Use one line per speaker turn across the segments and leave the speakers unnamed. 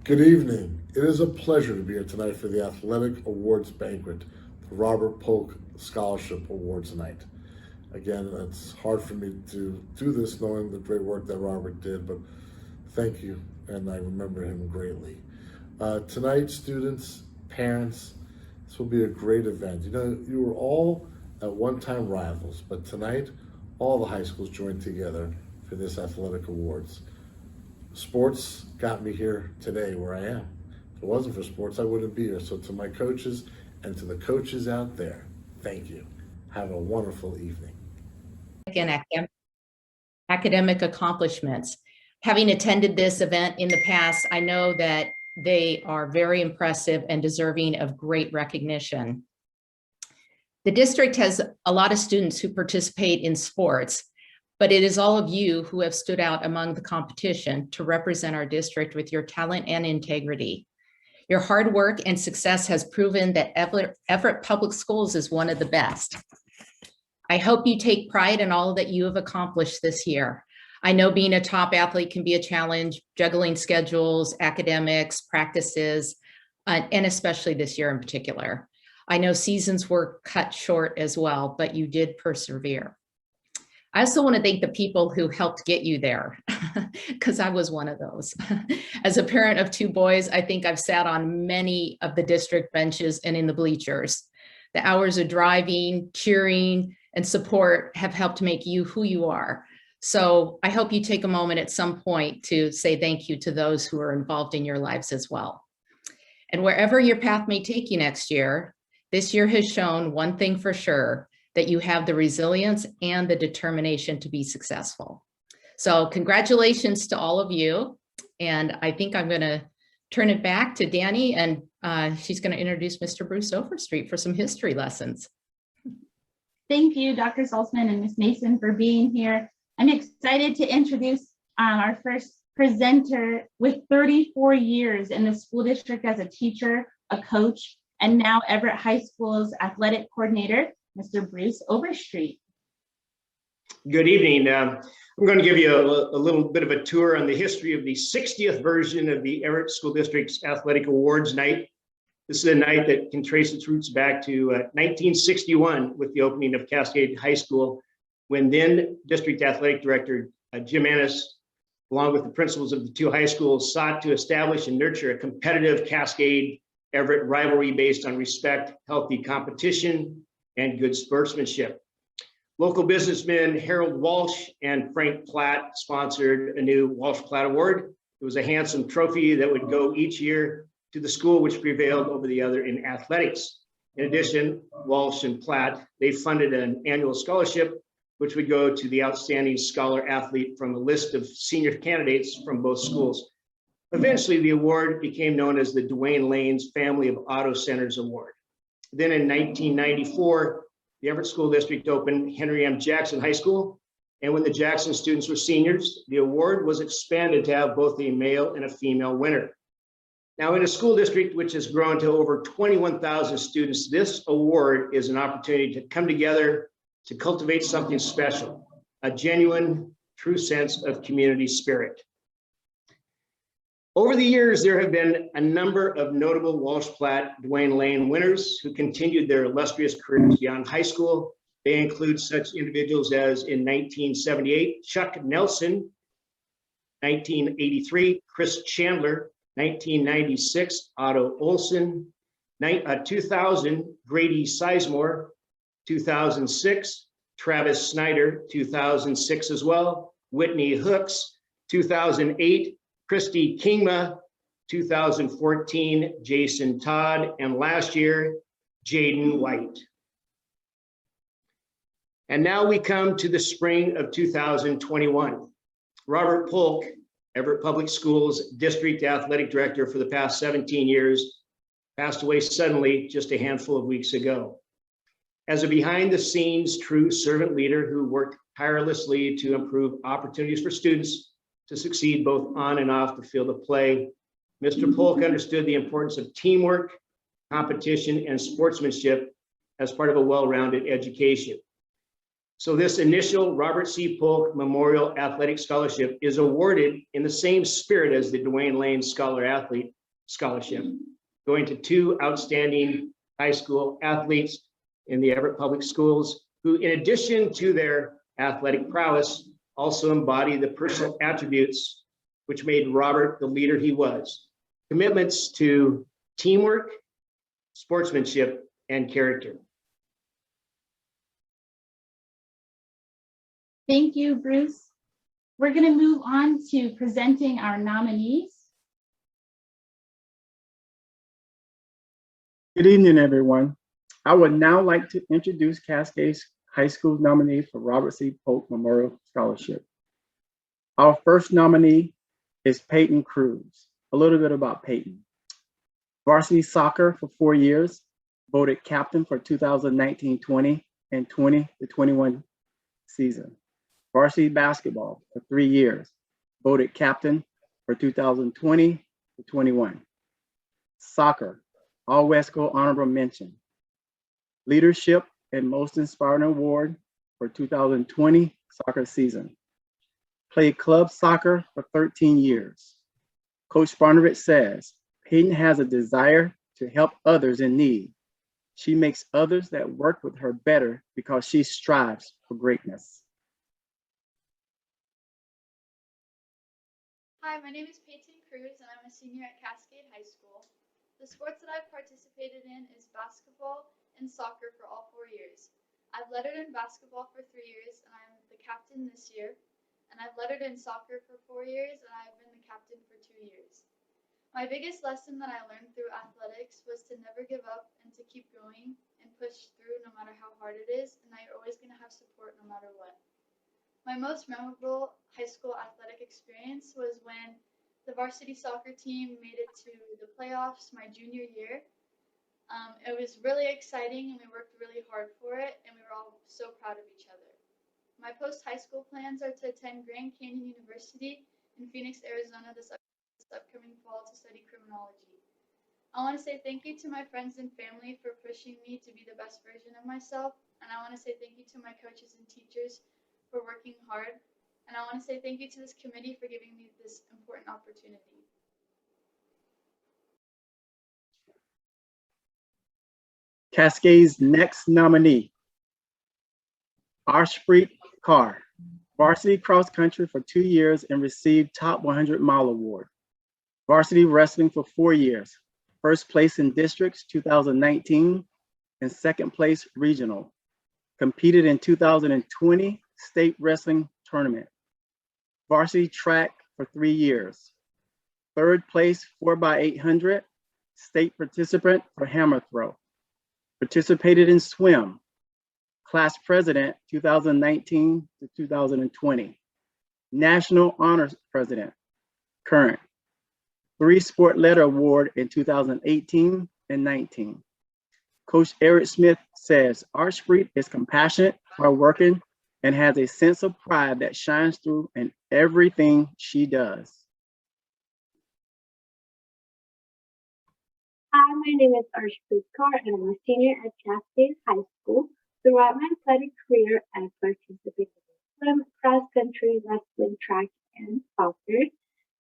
Good evening. It is a pleasure to be here tonight for the Athletic Awards Banquet, the Robert Polk Scholarship Awards Night. Again, it's hard for me to do this knowing the great work that Robert did, but thank you, and I remember him greatly. Tonight, students, parents, this will be a great event. You know, you were all at one time rivals, but tonight, all the high schools joined together for this athletic awards. Sports got me here today where I am. If it wasn't for sports, I wouldn't be here. So to my coaches and to the coaches out there, thank you. Have a wonderful evening.
And academic accomplishments. Having attended this event in the past, I know that they are very impressive and deserving of great recognition. The district has a lot of students who participate in sports, but it is all of you who have stood out among the competition to represent our district with your talent and integrity. Your hard work and success has proven that Everett Public Schools is one of the best. I hope you take pride in all that you have accomplished this year. I know being a top athlete can be a challenge, juggling schedules, academics, practices, and especially this year in particular. I know seasons were cut short as well, but you did persevere. I also want to thank the people who helped get you there, because I was one of those. As a parent of two boys, I think I've sat on many of the district benches and in the bleachers. The hours of driving, cheering, and support have helped make you who you are. So I hope you take a moment at some point to say thank you to those who are involved in your lives as well. And wherever your path may take you next year, this year has shown one thing for sure, that you have the resilience and the determination to be successful. So congratulations to all of you. And I think I'm going to turn it back to Danny, and she's going to introduce Mr. Bruce Overstreet for some history lessons.
Thank you, Dr. Saltzman and Ms. Mason, for being here. I'm excited to introduce our first presenter with 34 years in the school district as a teacher, a coach, and now Everett High School's athletic coordinator, Mr. Bruce Overstreet.
Good evening. I'm going to give you a little bit of a tour on the history of the 60th version of the Everett School District's Athletic Awards Night. This is a night that can trace its roots back to 1961 with the opening of Cascade High School, when then District Athletic Director Jim Ennis, along with the principals of the two high schools, sought to establish and nurture a competitive Cascade Everett rivalry based on respect, healthy competition, and good sportsmanship. Local businessmen Harold Walsh and Frank Platt sponsored a new Walsh Platt Award. It was a handsome trophy that would go each year to the school which prevailed over the other in athletics. In addition, Walsh and Platt, they funded an annual scholarship which would go to the outstanding scholar athlete from a list of senior candidates from both schools. Eventually, the award became known as the Duane Lane's Family of Auto Centers Award. Then in 1994, the Everett School District opened Henry M. Jackson High School. And when the Jackson students were seniors, the award was expanded to have both a male and a female winner. Now, in a school district which has grown to over 21,000 students, this award is an opportunity to come together to cultivate something special, a genuine, true sense of community spirit. Over the years, there have been a number of notable Walsh Platt Duane Lane winners who continued their illustrious careers beyond high school. They include such individuals as in 1978, Chuck Nelson, 1983, Chris Chandler, 1996, Otto Olson, 2000, Grady Sizemore, 2006, Travis Snyder, 2006 as well, Whitney Hooks, 2008, Christy Kingma, 2014, Jason Todd, and last year, Jaden White. And now we come to the spring of 2021. Robert Polk, Everett Public Schools District Athletic Director for the past 17 years, passed away suddenly just a handful of weeks ago. As a behind-the-scenes true servant leader who worked tirelessly to improve opportunities for students to succeed both on and off the field of play, Mr. Polk understood the importance of teamwork, competition, and sportsmanship as part of a well-rounded education. So this initial Robert C. Polk Memorial Athletic Scholarship is awarded in the same spirit as the Duane Lane Scholar Athlete Scholarship, going to two outstanding high school athletes in the Everett Public Schools, who, in addition to their athletic prowess, also embody the personal attributes which made Robert the leader he was. Commitments to teamwork, sportsmanship, and character.
Thank you, Bruce. We're going to move on to presenting our nominees.
Good evening, everyone. I would now like to introduce Cascades High School nominee for Robert C. Polk Memorial Scholarship. Our first nominee is Peyton Cruz. A little bit about Peyton. Varsity soccer for 4 years, voted captain for 2019-20 and 20-21 season. Varsity basketball for 3 years, voted captain for 2020-21. Soccer, All Wesco honorable mention. Leadership and Most Inspiring Award for 2020 soccer season. Played club soccer for 13 years. Coach Barnabas says, Peyton has a desire to help others in need. She makes others that work with her better because she strives for greatness.
Hi, my name is Peyton Cruz, and I'm a senior at Cascade High School. The sports that I've participated in is basketball and soccer for all 4 years. I've lettered in basketball for 3 years, and I'm the captain this year. And I've lettered in soccer for 4 years, and I've been the captain for 2 years. My biggest lesson that I learned through athletics was to never give up and to keep going and push through no matter how hard it is, and that you're always going to have support no matter what. My most memorable high school athletic experience was when the varsity soccer team made it to the playoffs my junior year. It was really exciting, and we worked really hard for it, and we were all so proud of each other. My post-high school plans are to attend Grand Canyon University in Phoenix, Arizona this upcoming fall to study criminology. I want to say thank you to my friends and family for pushing me to be the best version of myself, and I want to say thank you to my coaches and teachers for working hard, and I want to say thank you to this committee for giving me this important opportunity.
Cascades' next nominee, Overstreet Carr, varsity cross country for 2 years and received top 100 mile award. Varsity wrestling for 4 years, first place in districts 2019 and second place regional. Competed in 2020 state wrestling tournament. Varsity track for 3 years. Third place 4x800 state participant for hammer throw. Participated in swim. Class president 2019 to 2020. National honors president, current. 3 sport letter award in 2018 and 19. Coach Eric Smith says, Overstreet is compassionate, hardworking, and has a sense of pride that shines through in everything she does.
Hi, my name is Overstreet Carr, and I'm a senior at Cascade High School. Throughout my athletic career, I've participated in swim, cross country, wrestling, track, and soccer.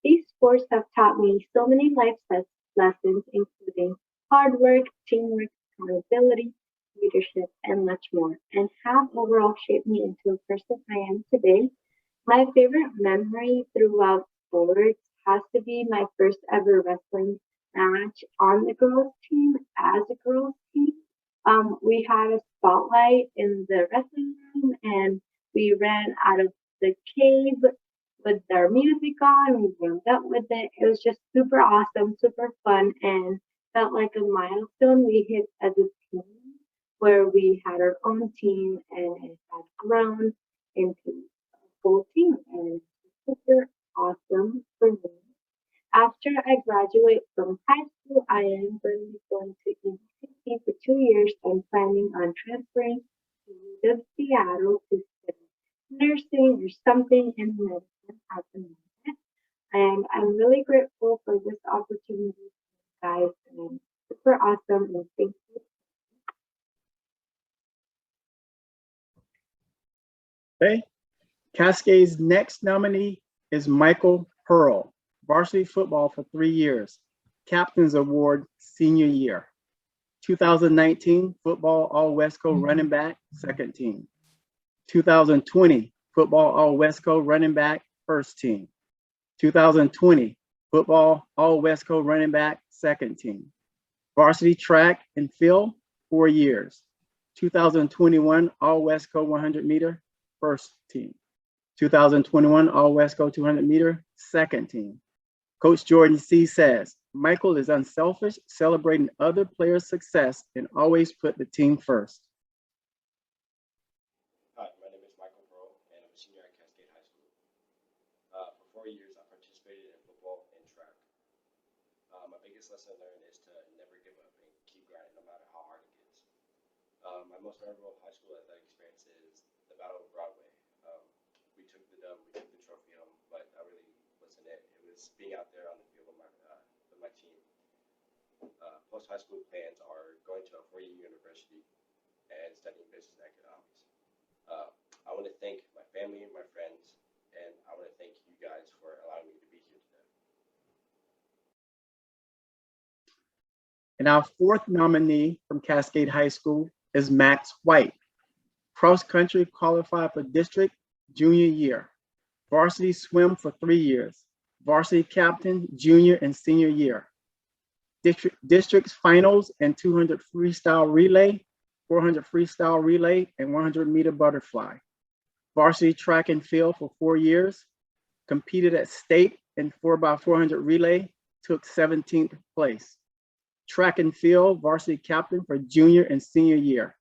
These sports have taught me so many life lessons, including hard work, teamwork, accountability, leadership, and much more, and have overall shaped me into the person I am today. My favorite memory throughout sports has to be my first ever wrestling match on the girls' team as a girls' team. We had a spotlight in the wrestling room, and we ran out of the cave with our music on. We warmed up with it. It was just super awesome, super fun, and felt like a milestone we hit as a team, where we had our own team and it had grown into a full team, and it's super awesome for me. After I graduate from high school, I am going to ECC for 2 years. I'm planning on transferring to Seattle to study nursing or something in medicine at the moment. And I'm really grateful for this opportunity, guys, and super awesome, and thank you.
Okay. Cascade's next nominee is Michael Pearl, varsity football for 3 years. Captain's Award senior year. 2019 Football All-Wesco running back, second team. 2020 Football All-Wesco running back, first team. 2020 Football All-Wesco running back, second team. Varsity track and field, 4 years. 2021 All-Wesco 100 meter, first team. 2021 All-Wesco 200 meter, second team. Coach Jordan C. says, Michael is unselfish, celebrating other players' success and always put the team first.
Hi, my name is Michael Bro, and I'm a senior at Cascade High School. For 4 years, I participated in football and track. My biggest lesson learned is to never give up and keep grinding no matter how hard it gets. My most memorable high school athletic experience is the Battle of Broadway. We took the dub, we took the trophy home, but that really wasn't it. It was being out there on the field with my team. Post-high school plans are going to a 4-year university and studying business and economics. I want to thank my family and my friends, and I want to thank you guys for allowing me to be here today.
And our fourth nominee from Cascade High School is Max White. Cross country qualified for district junior year. Varsity swim for 3 years. Varsity captain junior and senior year. Districts finals and 200 freestyle relay, 400 freestyle relay, and 100 meter butterfly. Varsity track and field for 4 years. Competed at state in 4x400 relay, took 17th place. Track and field varsity captain for junior and senior year.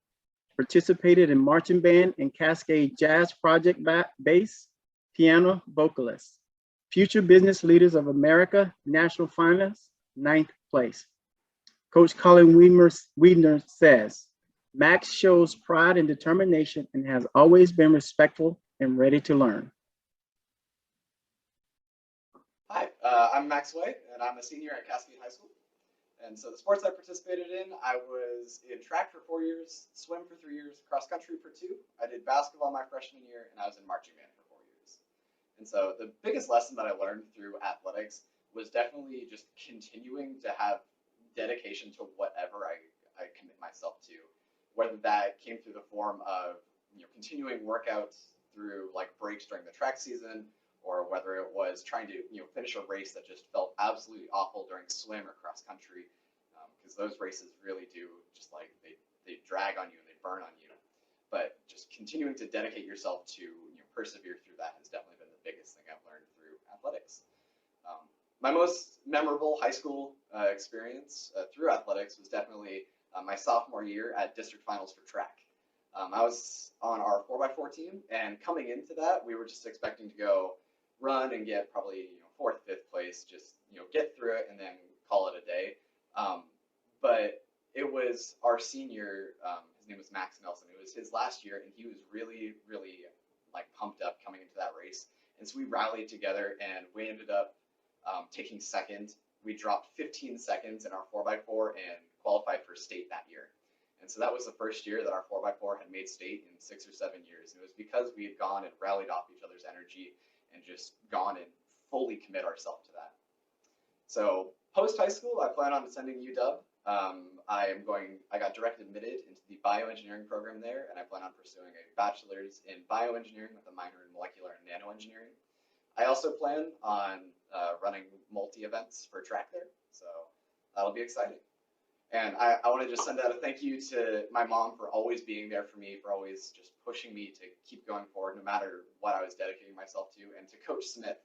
Participated in marching band and Cascade Jazz Project bass, piano, vocalist. Future Business Leaders of America, national finalist, 9th place. Coach Colin Wiedner says, Max shows pride and determination and has always been respectful and ready to learn.
Hi, I'm Max White, and I'm a senior at Cascade High School. And so the sports I participated in, I was in track for 4 years, swim for 3 years, cross country for 2. I did basketball my freshman year, and I was in marching band for 4 years. And so the biggest lesson that I learned through athletics was definitely just continuing to have dedication to whatever I commit myself to, whether that came through the form of continuing workouts through like breaks during the track season, or whether it was trying to finish a race that just felt absolutely awful during swim or cross country, because those races really do just like they drag on you and they burn on you. But just continuing to dedicate yourself to persevere through that has definitely been the biggest thing I've learned through athletics. My most memorable high school experience through athletics was definitely my sophomore year at district finals for track. I was on our 4x4 team, and coming into that, we were just expecting to go run and get probably 4th, 5th place, just get through it and then call it a day. But it was our senior, his name was Max Nelson. It was his last year, and he was really, really like pumped up coming into that race. And so we rallied together, and we ended up taking second. We dropped 15 seconds in our 4x4 and qualified for state that year. And so that was the first year that our 4x4 had made state in 6 or 7 years. And it was because we had gone and rallied off each other's energy and just gone and fully commit ourselves to that. So post high school, I plan on attending UW. I got direct admitted into the bioengineering program there, and I plan on pursuing a bachelor's in bioengineering with a minor in molecular and nanoengineering. I also plan on running multi-events for track there, so that'll be exciting. And I want to just send out a thank you to my mom for always being there for me, for always just pushing me to keep going forward no matter what I was dedicating myself to, and to Coach Smith,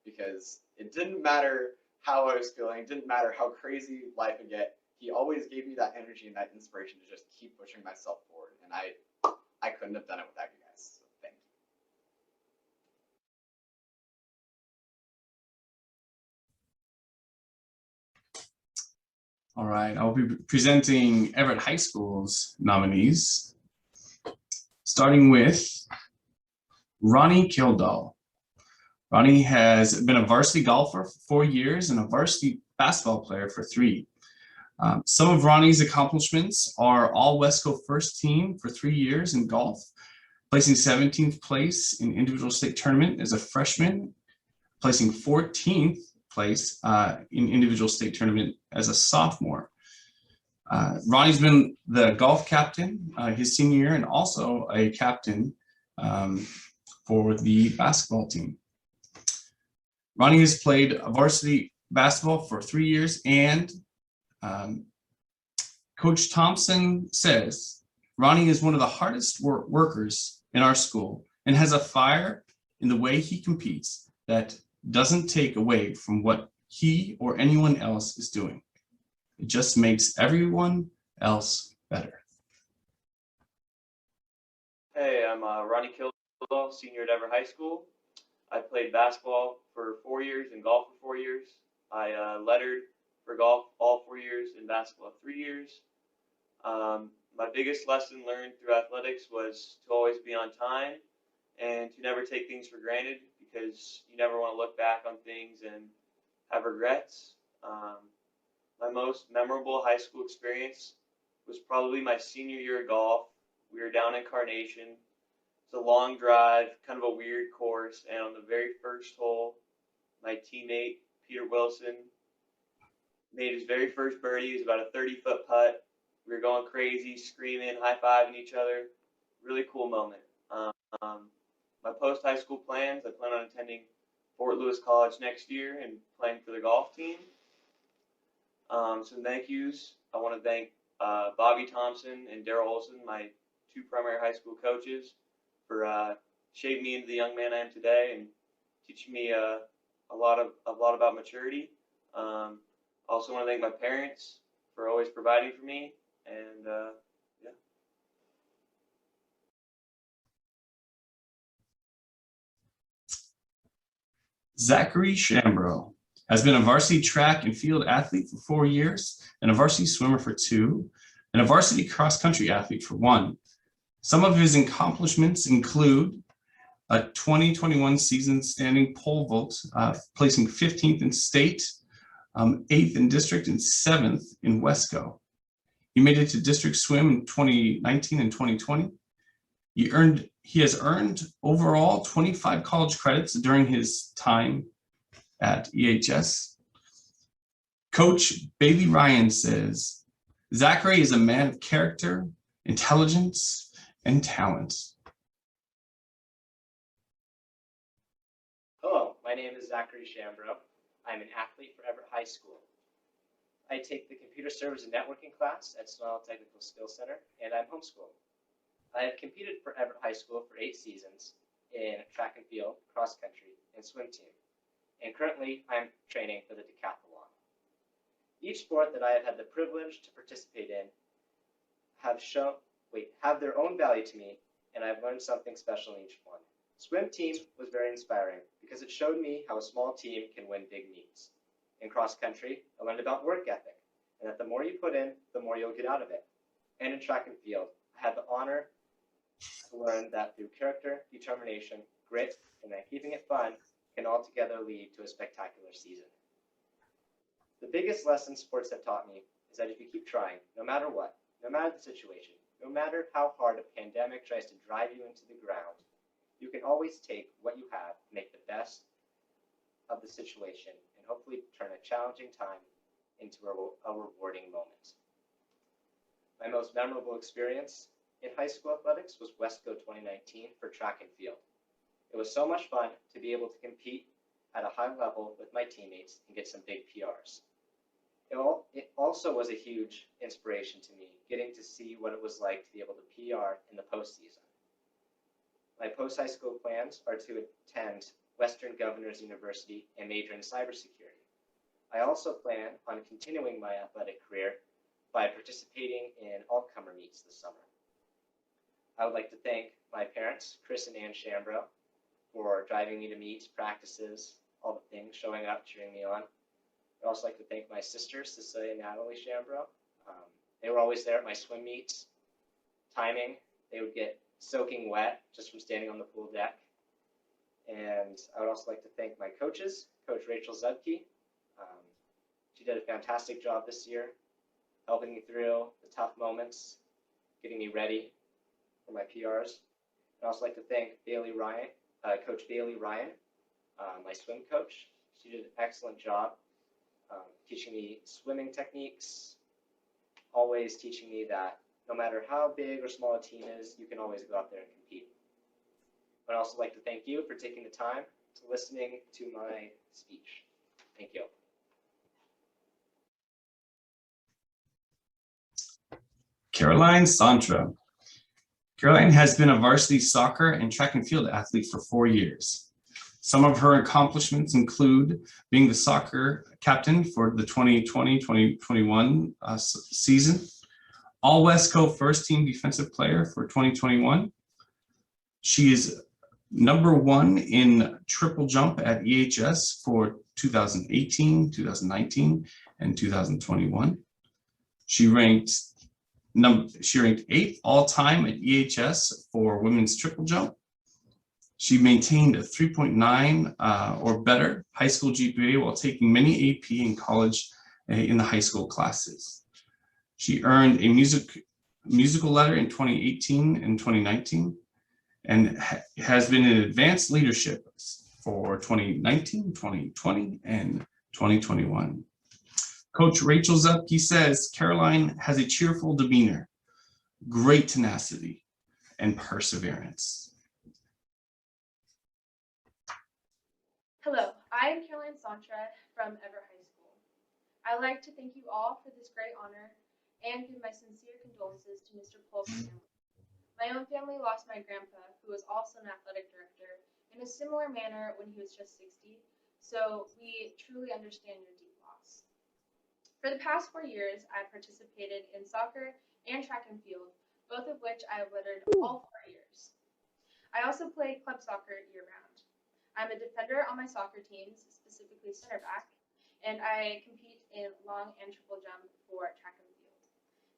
because it didn't matter how I was feeling, it didn't matter how crazy life would get, he always gave me that energy and that inspiration to just keep pushing myself forward, and I couldn't have done it without you guys, so thank you.
All right, I'll be presenting Everett High School's nominees, starting with Ronnie Kildahl. Ronnie has been a varsity golfer for 4 years and a varsity basketball player for 3. Some of Ronnie's accomplishments are All-Wesco first team for 3 years in golf, placing 17th place in individual state tournament as a freshman, placing 14th place in individual state tournament as a sophomore. Ronnie's been the golf captain his senior year and also a captain for the basketball team. Ronnie has played varsity basketball for 3 years, and Coach Thompson says Ronnie is one of the hardest workers in our school and has a fire in the way he competes that doesn't take away from what he or anyone else is doing. It just makes everyone else better.
Hey, I'm Ronnie Kildahl, senior at Everett High School. I played basketball for 4 years and golf for 4 years. I lettered for golf all 4 years and basketball 3 years. My biggest lesson learned through athletics was to always be on time and to never take things for granted, because you never want to look back on things and have regrets. My most memorable high school experience was probably my senior year of golf. We were down in Carnation. It's a long drive, kind of a weird course, and on the very first hole, my teammate, Peter Wilson, made his very first birdie. It was about a 30-foot putt. We were going crazy, screaming, high-fiving each other. Really cool moment. My post-high school plans, I plan on attending Fort Lewis College next year and playing for the golf team. Some thank yous. I want to thank Bobby Thompson and Daryl Olson, my 2 primary high school coaches, for shaping me into the young man I am today and teaching me a lot about maturity. I also want to thank my parents for always providing for me, and yeah.
Zachary Schambrow has been a varsity track and field athlete for 4 years, and a varsity swimmer for 2, and a varsity cross-country athlete for 1. Some of his accomplishments include a 2021 season standing pole vault, placing 15th in state, 8th in district, and 7th in Wesco. He made it to district swim in 2019 and 2020. He has earned overall 25 college credits during his time at EHS. Coach Bailey Ryan says, Zachary is a man of character, intelligence, and talent.
Hello, my name is Zachary Schambrow. I'm an athlete for Everett High School. I take the Computer Service and Networking class at Sonoma Technical Skills Center, and I'm homeschooled. I have competed for Everett High School for 8 seasons in track and field, cross country, and swim team. And currently, I'm training for the decathlon. Each sport that I have had the privilege to participate in have their own value to me, and I've learned something special in each one. Swim team was very inspiring because it showed me how a small team can win big meets. In cross country, I learned about work ethic, and that the more you put in, the more you'll get out of it. And in track and field, I had the honor to learn that through character, determination, grit, and then keeping it fun can altogether lead to a spectacular season. The biggest lesson sports have taught me is that if you keep trying, no matter what, no matter the situation, no matter how hard a pandemic tries to drive you into the ground, you can always take what you have, make the best of the situation, and hopefully turn a challenging time into a rewarding moment. My most memorable experience in high school athletics was Wesco 2019 for track and field. It was so much fun to be able to compete at a high level with my teammates and get some big PRs. It also was a huge inspiration to me, getting to see what it was like to be able to PR in the postseason. My post-high school plans are to attend Western Governors University and major in cybersecurity. I also plan on continuing my athletic career by participating in all-comer meets this summer. I would like to thank my parents, Chris and Ann Schambrow, for driving me to meets, practices, all the things, showing up, cheering me on. I'd also like to thank my sisters, Cecilia and Natalie Schambrow. They were always there at my swim meets, timing. They would get soaking wet just from standing on the pool deck. And I would also like to thank my coaches, Coach Rachel Zubke. She did a fantastic job this year, helping me through the tough moments, getting me ready for my PRs. I'd also like to thank Coach Bailey Ryan, my swim coach. She did an excellent job teaching me swimming techniques, always teaching me that no matter how big or small a team is, you can always go out there and compete. I'd also like to thank you for taking the time to listening to my speech. Thank you.
Caroline Santra. Caroline has been a varsity soccer and track and field athlete for 4 years. Some of her accomplishments include being the soccer captain for the 2020-2021 season, All Westco first team defensive player for 2021. She is #1 in triple jump at EHS for 2018, 2019, and 2021. She ranked 8th all-time at EHS for women's triple jump. She maintained a 3.9 or better high school GPA while taking many AP in college in the high school classes. She earned a musical letter in 2018 and 2019 and has been in advanced leadership for 2019, 2020, and 2021. Coach Rachel Zupke says Caroline has a cheerful demeanor, great tenacity, and perseverance.
Hello, I am Caroline Santra from Everett High School. I'd like to thank you all for this great honor and give my sincere condolences to Mr. Polk's family. My own family lost my grandpa, who was also an athletic director, in a similar manner when he was just 60, so we truly understand your deep loss. For the past 4 years, I've participated in soccer and track and field, both of which I have lettered all 4 years. I also play club soccer year-round. I'm a defender on my soccer teams, specifically center back, and I compete in long and triple jump for track and field.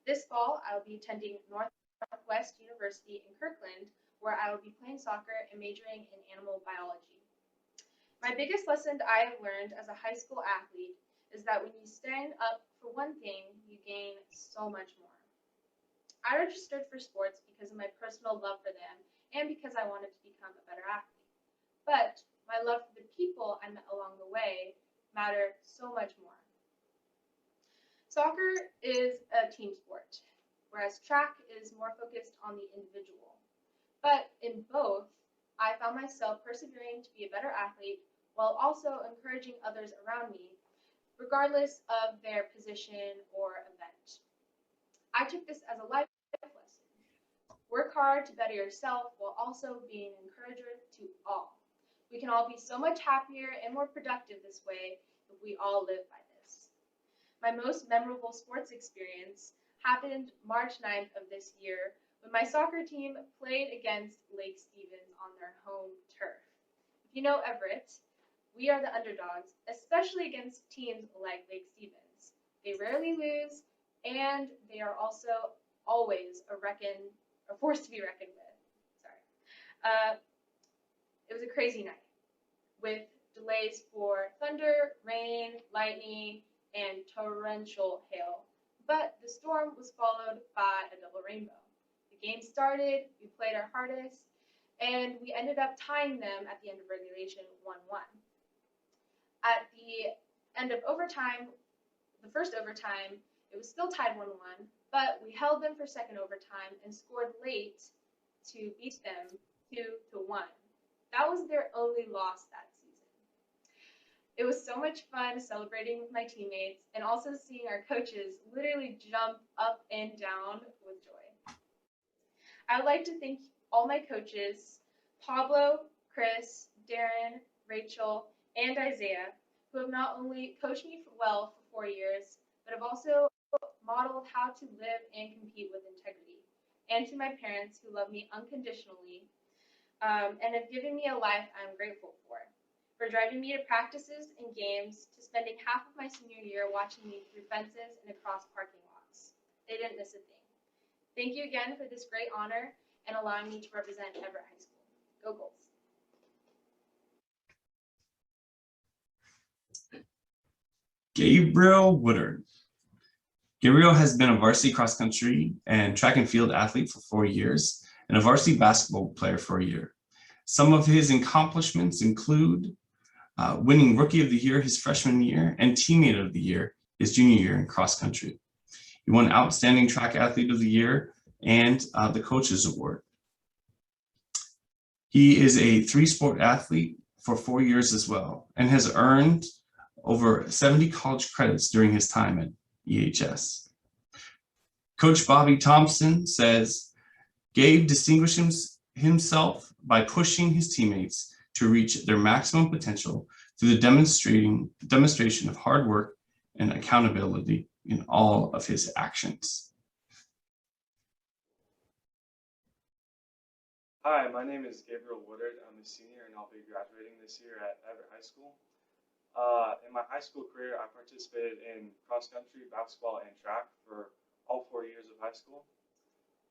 This fall, I'll be attending Northwest University in Kirkland, where I will be playing soccer and majoring in animal biology. My biggest lesson I have learned as a high school athlete is that when you stand up for one thing, you gain so much more. I registered for sports because of my personal love for them and because I wanted to become a better athlete. But my love for the people I met along the way matter so much more. Soccer is a team sport, whereas track is more focused on the individual. But in both, I found myself persevering to be a better athlete while also encouraging others around me, regardless of their position or event. I took this as a life lesson. Work hard to better yourself while also being an encourager to all. We can all be so much happier and more productive this way if we all live by this. My most memorable sports experience happened March 9th of this year when my soccer team played against Lake Stevens on their home turf. If you know Everett, we are the underdogs, especially against teams like Lake Stevens. They rarely lose, and they are also always a force to be reckoned with. It was a crazy night with delays for thunder, rain, lightning, and torrential hail. But the storm was followed by a double rainbow. The game started, we played our hardest, and we ended up tying them at the end of regulation 1-1. At the end of overtime, the first overtime, it was still tied 1-1, but we held them for second overtime and scored late to beat them 2-1. That was their only loss that season. It was so much fun celebrating with my teammates and also seeing our coaches literally jump up and down with joy. I would like to thank all my coaches, Pablo, Chris, Darren, Rachel, and Isaiah, who have not only coached me well for 4 years, but have also modeled how to live and compete with integrity. And to my parents who love me unconditionally and have given me a life I'm grateful for driving me to practices and games, to spending half of my senior year watching me through fences and across parking lots. They didn't miss a thing. Thank you again for this great honor and allowing me to represent Everett High School. Go Bulls.
Gabriel Woodard. Gabriel has been a varsity cross country and track and field athlete for 4 years and a varsity basketball player for a year. Some of his accomplishments include winning Rookie of the Year his freshman year and Teammate of the Year his junior year in cross country. He won Outstanding Track Athlete of the Year and the Coaches Award. He is a 3-sport athlete for 4 years as well and has earned over 70 college credits during his time at EHS. Coach Bobby Thompson says, Gabe distinguishes himself by pushing his teammates to reach their maximum potential through the demonstration of hard work and accountability in all of his actions.
Hi, my name is Gabriel Woodard. I'm a senior and I'll be graduating this year at Everett High School. In my high school career, I participated in cross country, basketball, and track for all 4 years of high school.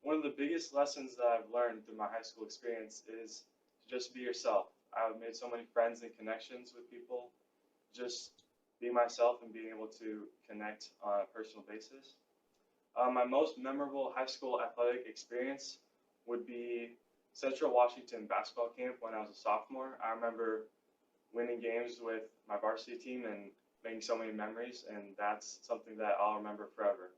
One of the biggest lessons that I've learned through my high school experience is to just be yourself. I've made so many friends and connections with people. Just being myself and being able to connect on a personal basis. My most memorable high school athletic experience would be Central Washington basketball camp when I was a sophomore. I remember winning games with my varsity team and making so many memories, and that's something that I'll remember forever.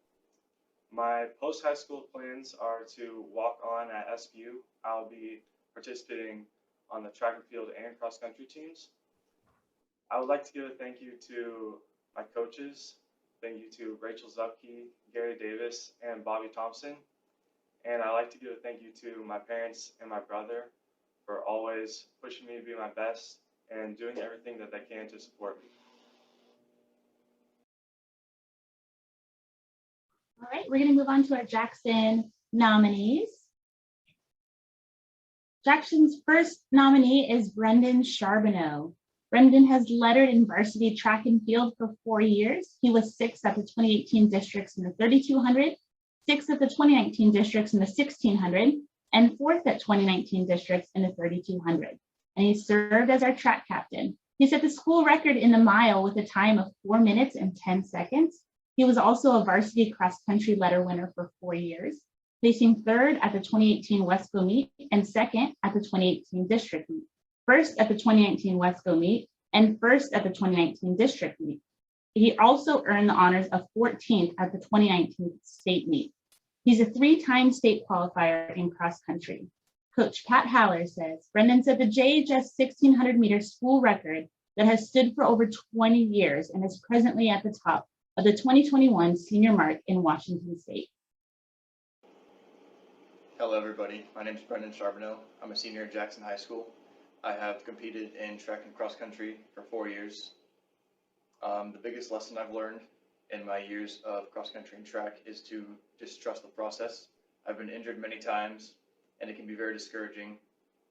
My post-high school plans are to walk on at SPU. I'll be participating on the track and field and cross-country teams. I would like to give a thank you to my coaches. Thank you to Rachel Zupke, Gary Davis, and Bobby Thompson. And I'd like to give a thank you to my parents and my brother for always pushing me to be my best and doing everything that they can to support me.
All right, we're going to move on to our Jackson nominees. Jackson's first nominee is Brendan Charbonneau. Brendan has lettered in varsity track and field for 4 years. He was 6th at the 2018 districts in the 3200, 6th at the 2019 districts in the 1600, and 4th at 2019 districts in the 3200. And he served as our track captain. He set the school record in the mile with a time of 4 minutes and 10 seconds. He was also a varsity cross country letter winner for 4 years, placing 3rd at the 2018 Wesco meet and 2nd at the 2018 district meet, 1st at the 2019 Wesco meet, and 1st at the 2019 district meet. He also earned the honors of 14th at the 2019 state meet. He's a 3-time state qualifier in cross country. Coach Pat Haller says, Brendan set the JHS 1600 meter school record that has stood for over 20 years and is presently at the top of the 2021 senior mark in Washington State.
Hello everybody, my name is Brendan Charbonneau. I'm a senior at Jackson High School. I have competed in track and cross country for 4 years. The biggest lesson I've learned in my years of cross country and track is to just trust the process. I've been injured many times and it can be very discouraging,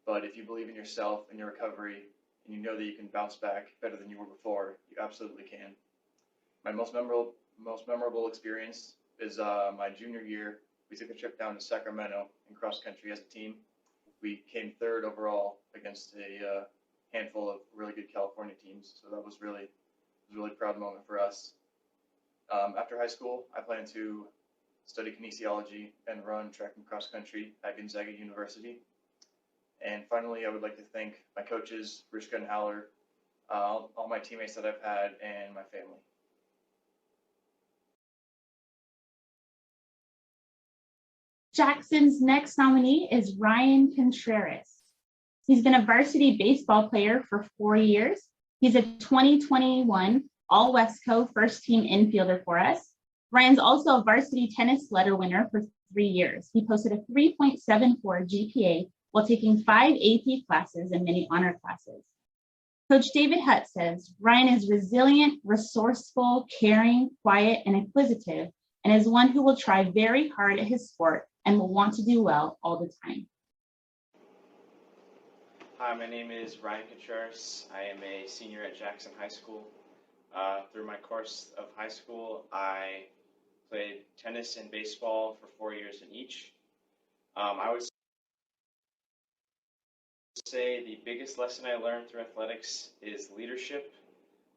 but if you believe in yourself and your recovery and you know that you can bounce back better than you were before, you absolutely can. My most memorable experience is my junior year. We took a trip down to Sacramento in cross country as a team. We came 3rd overall against a handful of really good California teams. So that was a really proud moment for us. After high school, I plan to study kinesiology and run track and cross country at Gonzaga University. And finally, I would like to thank my coaches, Rishka and Haller, all my teammates that I've had, and my family.
Jackson's next nominee is Ryan Contreras. He's been a varsity baseball player for 4 years. He's a 2021 All Wesco first team infielder for us. Ryan's also a varsity tennis letter winner for 3 years. He posted a 3.74 GPA while taking 5 AP classes and many honor classes. Coach David Hutt says, Ryan is resilient, resourceful, caring, quiet, and inquisitive, and is one who will try very hard at his sport and will want to do well all the time.
Hi, my name is Ryan Contreras. I am a senior at Jackson High School. Through my course of high school, I played tennis and baseball for 4 years in each. I would say the biggest lesson I learned through athletics is leadership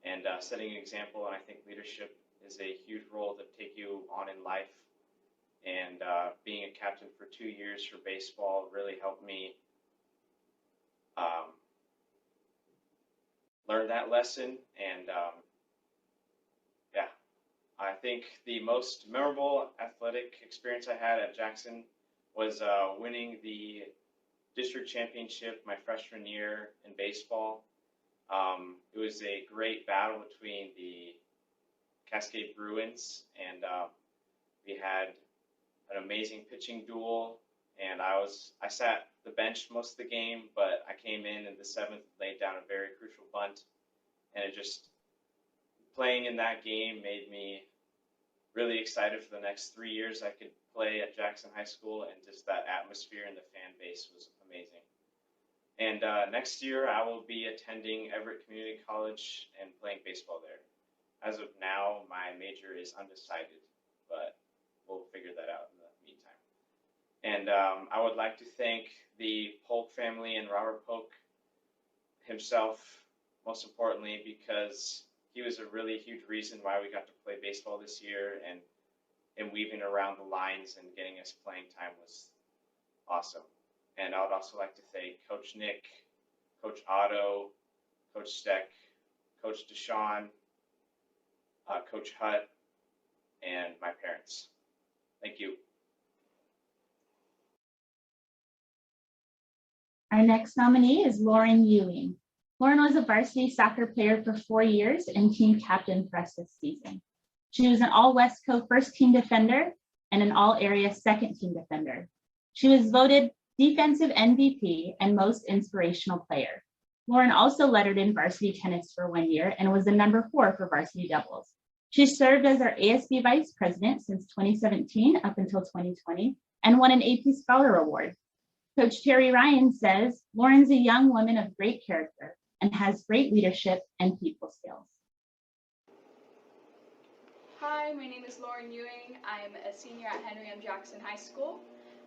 and setting an example, and I think leadership is a huge role to take you on in life. And being a captain for 2 years for baseball really helped me
learned that lesson. And yeah, I think the most memorable athletic experience I had at Jackson was winning the district championship my freshman year in baseball. It was a great battle between the Cascade Bruins, and we had an amazing pitching duel. And I sat the bench most of the game, but I came in the seventh, laid down a very crucial bunt, and it just playing in that game made me really excited for the next 3 years I could play at Jackson High School, and just that atmosphere and the fan base was amazing. And next year I will be attending Everett Community College and playing baseball there. As of now, my major is undecided, but we'll figure that out in the meantime. And I would like to thank the Polk family and Robert Polk himself, most importantly, because he was a really huge reason why we got to play baseball this year, and weaving around the lines and getting us playing time was awesome. And I would also like to thank Coach Nick, Coach Otto, Coach Steck, Coach Deshawn, Coach Hutt, and my parents. Thank you.
Our next nominee is Lauren Ewing. Lauren was a varsity soccer player for 4 years and team captain for us this season. She was an all Westco first team defender and an all area second team defender. She was voted defensive MVP and most inspirational player. Lauren also lettered in varsity tennis for 1 year and was the number 4 for varsity doubles. She served as our ASB vice president since 2017 up until 2020 and won an AP Scholar Award. Coach Terry Ryan says, Lauren's a young woman of great character and has great leadership and people skills.
Hi, my name is Lauren Ewing. I'm a senior at Henry M. Jackson High School.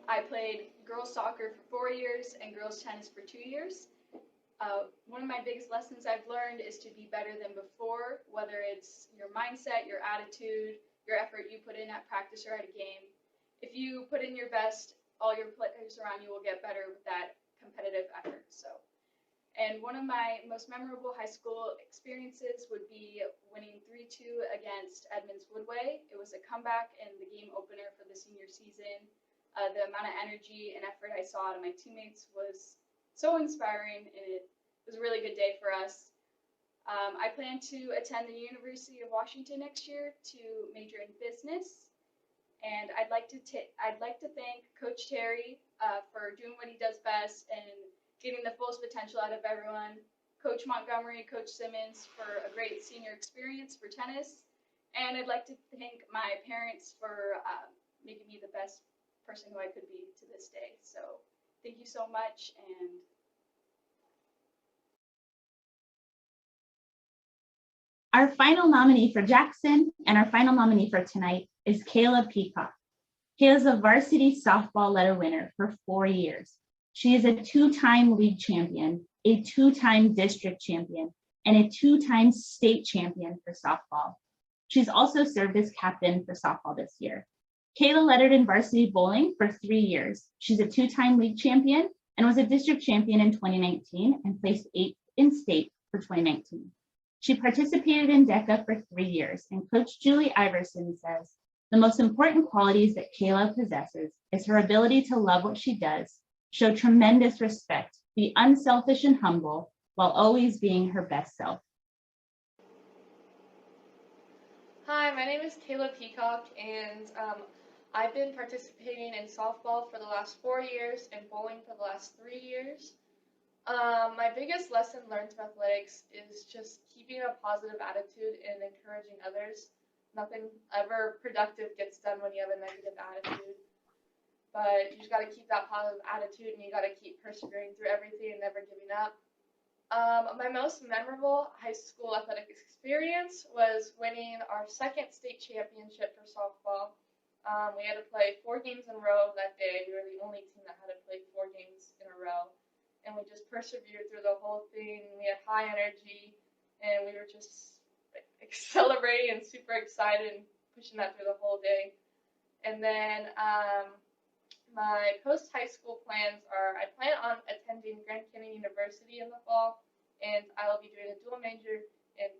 I played girls soccer for 4 years and girls tennis for 2 years. One of my biggest lessons I've learned is to be better than before, whether it's your mindset, your attitude, your effort you put in at practice or at a game. If you put in your best, all your players around you will get better with that competitive effort. And one of my most memorable high school experiences would be winning 3-2 against Edmonds Woodway. It was a comeback and the game opener for the senior season. The amount of energy and effort I saw out of my teammates was so inspiring, and it was a really good day for us. I plan to attend the University of Washington next year to major in business. And I'd like to thank Coach Terry for doing what he does best and getting the fullest potential out of everyone. Coach Montgomery, Coach Simmons for a great senior experience for tennis. And I'd like to thank my parents for making me the best person who I could be to this day. So thank you so much. And
our final nominee for Jackson and our final nominee for tonight is Kayla Peacock. Kayla is a varsity softball letter winner for 4 years. She is a 2-time league champion, a 2-time district champion, and a 2-time state champion for softball. She's also served as captain for softball this year. Kayla lettered in varsity bowling for 3 years. She's a 2-time league champion and was a district champion in 2019 and placed 8th in state for 2019. She participated in DECA for 3 years, and Coach Julie Iverson says, the most important qualities that Kayla possesses is her ability to love what she does, show tremendous respect, be unselfish and humble, while always being her best self.
Hi, my name is Kayla Peacock, and I've been participating in softball for the last 4 years and bowling for the last 3 years. My biggest lesson learned from athletics is just keeping a positive attitude and encouraging others. Nothing ever productive gets done when you have a negative attitude. But you just got to keep that positive attitude, and you got to keep persevering through everything and never giving up. My most memorable high school athletic experience was winning our 2nd state championship for softball. We had to play 4 games in a row that day. We were the only team that had to play 4 games in a row. And we just persevered through the whole thing. We had high energy, and we were just celebrating and super excited and pushing that through the whole day. And then my post-high school plans are I plan on attending Grand Canyon University in the fall
and I will be doing a dual major in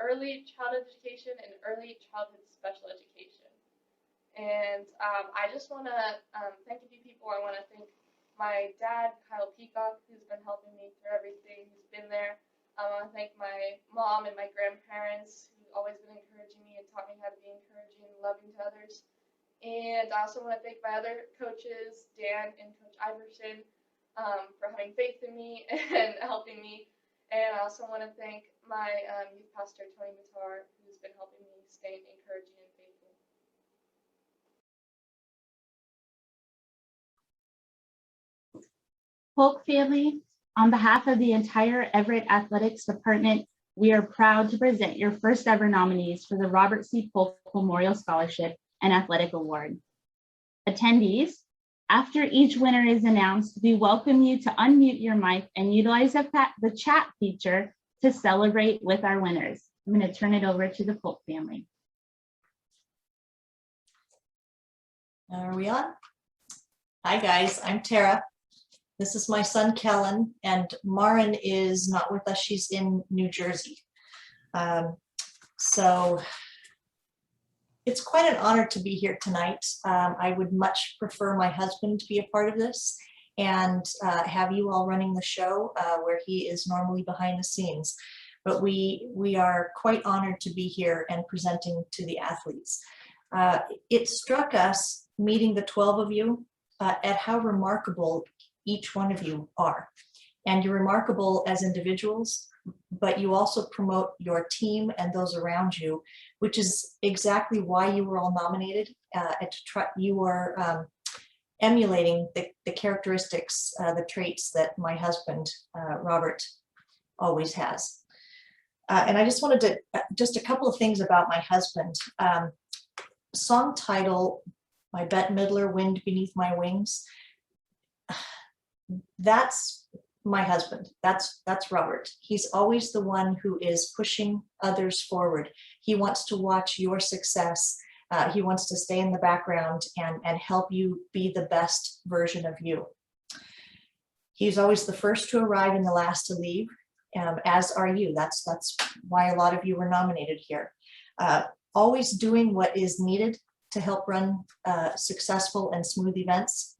early childhood education and early childhood special education. And I just want to thank a few people. I want to thank my dad, Kyle Peacock, who's been helping me through everything. He's been there. I want to thank my mom and my grandparents, who've always been encouraging me and taught me how to be encouraging and loving to others. And I also want to thank my other coaches, Dan and Coach Iverson, for having faith in me and helping me. And I also want to thank my youth pastor, Tony Matar, who's been helping me stay encouraging and faithful.
Polk family, on behalf of the entire Everett Athletics Department, we are proud to present your first ever nominees for the Robert C. Polk Memorial Scholarship and Athletic Award. Attendees, after each winner is announced, we welcome you to unmute your mic and utilize the chat feature to celebrate with our winners. I'm going to turn it over to the Polk family.
Are we on? Hi guys, I'm Tara. This is my son Kellen, and Marin is not with us. She's in New Jersey. So it's quite an honor to be here tonight. I would much prefer my husband to be a part of this and have you all running the show where he is normally behind the scenes. But we are quite honored to be here and presenting to the athletes. It struck us meeting the 12 of you at how remarkable each one of you are. And you're remarkable as individuals, but you also promote your team and those around you, which is exactly why you were all nominated. You are emulating the characteristics, the traits that my husband, Robert, always has. And I just wanted to, just a couple of things about my husband. Song title, My Bette Midler, Wind Beneath My Wings. That's my husband. That's Robert. He's always the one who is pushing others forward. He wants to watch your success. He wants to stay in the background and help you be the best version of you. He's always the first to arrive and the last to leave, as are you. That's why a lot of you were nominated here. Always doing what is needed to help run successful and smooth events.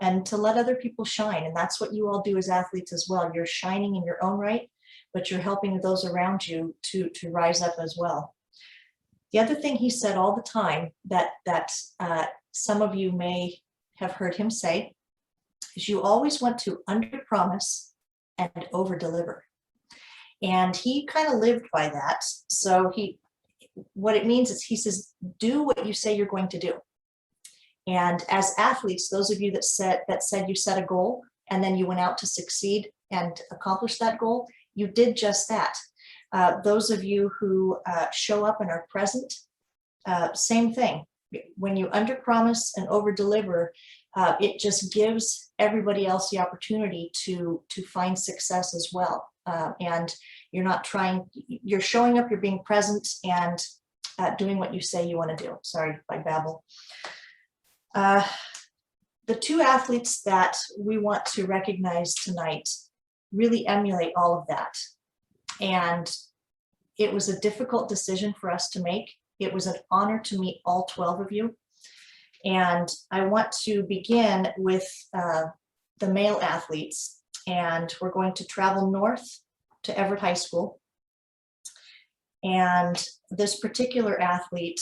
And to let other people shine. And that's what you all do as athletes as well. You're shining in your own right, but you're helping those around you to rise up as well. The other thing he said all the time that some of you may have heard him say is you always want to under-promise and over-deliver. And he kind of lived by that. So what it means is he says, do what you say you're going to do. And as athletes, those of you that said you set a goal and then you went out to succeed and accomplish that goal, you did just that. Those of you who show up and are present, same thing. When you underpromise and overdeliver, it just gives everybody else the opportunity to find success as well. And you're not trying, you're showing up, you're being present and doing what you say you want to do. Sorry if I babble. The two athletes that we want to recognize tonight really emulate all of that. And it was a difficult decision for us to make. It was an honor to meet all 12 of you. And I want to begin with the male athletes. And we're going to travel north to Everett High School. And this particular athlete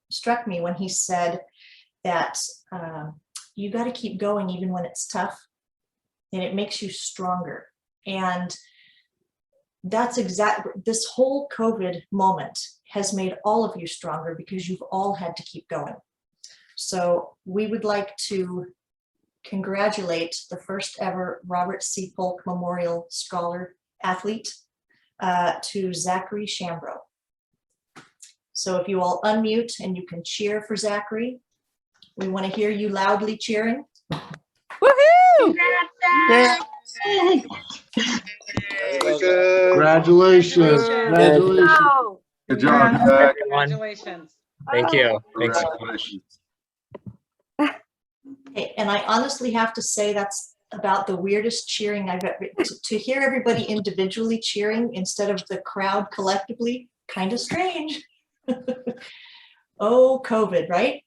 struck me when he said that you got to keep going even when it's tough, and it makes you stronger. And that's exactly, this whole COVID moment has made all of you stronger because you've all had to keep going. So we would like to congratulate the first ever Robert C. Polk Memorial Scholar athlete, to Zachary Schambrow. So if you all unmute and you can cheer for Zachary, we want to hear you loudly cheering.
Woohoo!
Congratulations. Congratulations.
Good job, Zach.
Congratulations.
Thank you.
Congratulations. Okay, and I honestly have to say that's about the weirdest cheering I've ever, to hear everybody individually cheering instead of the crowd collectively, kind of strange. Oh, COVID, right?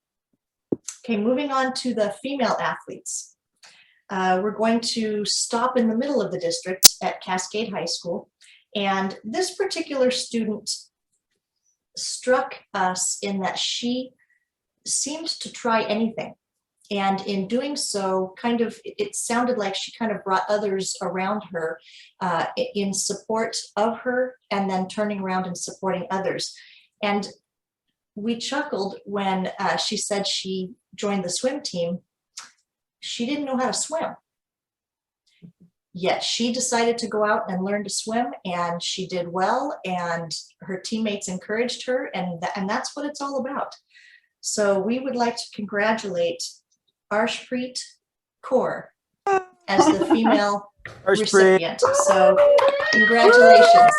Okay, moving on to the female athletes. We're going to stop in the middle of the district at Cascade High School. And this particular student struck us in that she seemed to try anything. And in doing so, it sounded like she kind of brought others around her in support of her, and then turning around and supporting others. And we chuckled when she said she joined the swim team. She didn't know how to swim. Yet she decided to go out and learn to swim, and she did well, and her teammates encouraged her, and that's what it's all about. So we would like to congratulate Arshpreet Kaur as the female recipient. So congratulations.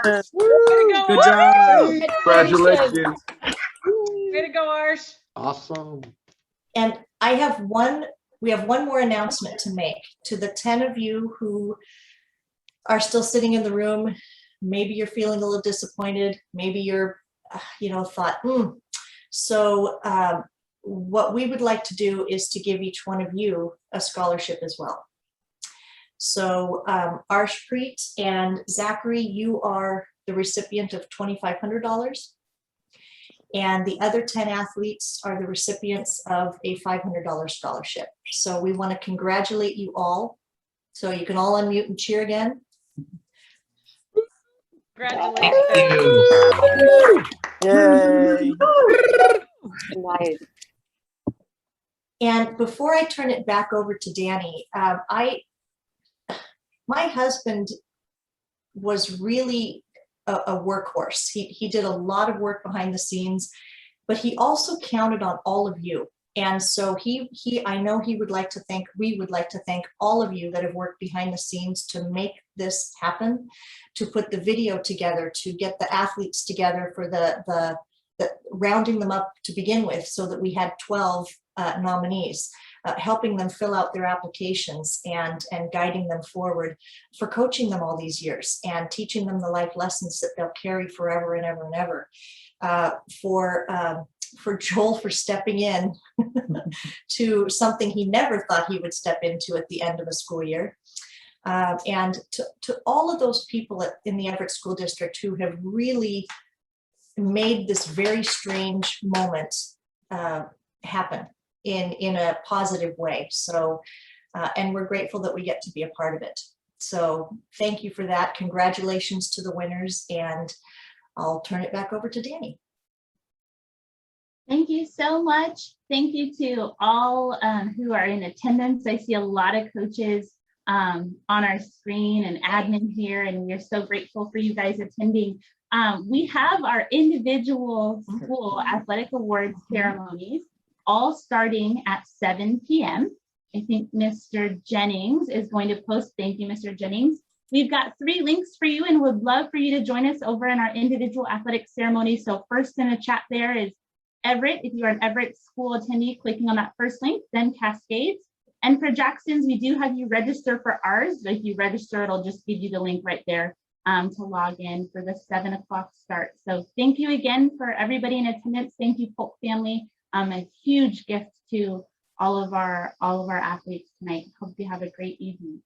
Good job.
Congratulations.
Way to go, Arsh.
Awesome.
And we have one more announcement to make to the 10 of you who are still sitting in the room. Maybe you're feeling a little disappointed. Maybe you're, thought, So what we would like to do is to give each one of you a scholarship as well. So Arshpreet and Zachary, you are the recipient of $2,500. And the other 10 athletes are the recipients of a $500 scholarship. So we want to congratulate you all. So you can all unmute and cheer again.
Congratulations.
Yay.
Nice.
And before I turn it back over to Danny, my husband was really a workhorse. He did a lot of work behind the scenes, but he also counted on all of you. And so I know we would like to thank all of you that have worked behind the scenes to make this happen, to put the video together, to get the athletes together for the rounding them up to begin with, so that we had 12 nominees, helping them fill out their applications and guiding them forward, for coaching them all these years and teaching them the life lessons that they'll carry forever and ever and ever. For Joel for stepping in to something he never thought he would step into at the end of a school year. And to all of those people in the Everett School District who have really made this very strange moment happen in a positive way. So, and we're grateful that we get to be a part of it. So thank you for that. Congratulations to the winners, and I'll turn it back over to Danny.
Thank you so much. Thank you to all who are in attendance. I see a lot of coaches on our screen and admin here, and we're so grateful for you guys attending. We have our individual school athletic awards ceremonies all starting at 7 p.m. I think Mr. Jennings is going to post. Thank you, Mr. Jennings. We've got 3 links for you and would love for you to join us over in our individual athletic ceremonies. So first in the chat there is Everett. If you are an Everett school attendee, clicking on that first link, then Cascades. And for Jackson's, we do have you register for ours. If you register, it'll just give you the link right there to log in for the 7 o'clock start. So thank you again for everybody in attendance. Thank you, Polk family. A huge gift to all of our athletes tonight. Hope you have a great evening.